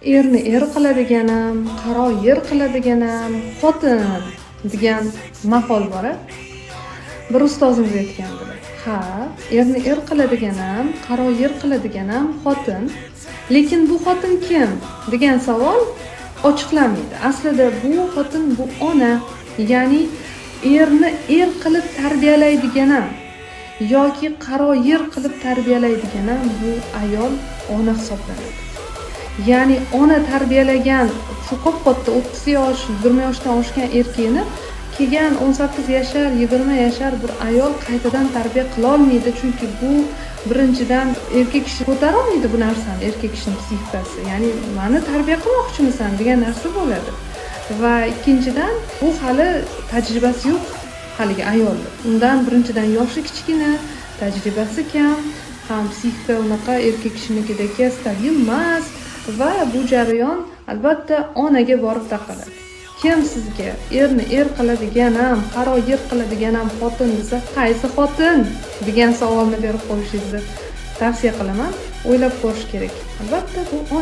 erni er qiladigan ham, qaro yer qiladigan ham xotin degan maqol bor. Bir ustozimiz aytgandilar. Ha, erni er qiladigan ham, qaro yer qiladigan ham xotin. Lekin bu xotin kim degan savol ochiqlanmaydi. Aslida bu xotin bu ona, ya'ni erni er qilib tarbiyalaydigan ham yoki qaro yer qilib tarbiyalaydigan ham bu ayol ona hisoblanadi. Ya'ni ona tarbiyalagan shu qop-qotta 30 yosh, 20 yoshdan oshgan erkakni kelgan 18 yashar, 20 yashar bir ayol qaytadan tarbiya qila olmaydi, chunki bu birinchidan erkak kishi ko'tara olmaydi bu narsani, erkak kishining psixikasi. Ya'ni meni tarbiya qilmoqchimisan degan narsa bo'ladi. Va ikkinchidan bu hali tajribasi yo'q haligi ayolda. Undan birinchidan yoshi kichkina, tajribasi kam, ham psixika unaqa erkak kishinikidek stabil emas va bu jarayon albatta onaga borib taqaladi. Kim sizga erni er qiladigan ham, qaro yer qiladigan ham xotin desa, qaysi xotin degan savolni berib qo'yishingizni tavsiya qilaman. O'ylab ko'rish kerak. Albatta bu ona.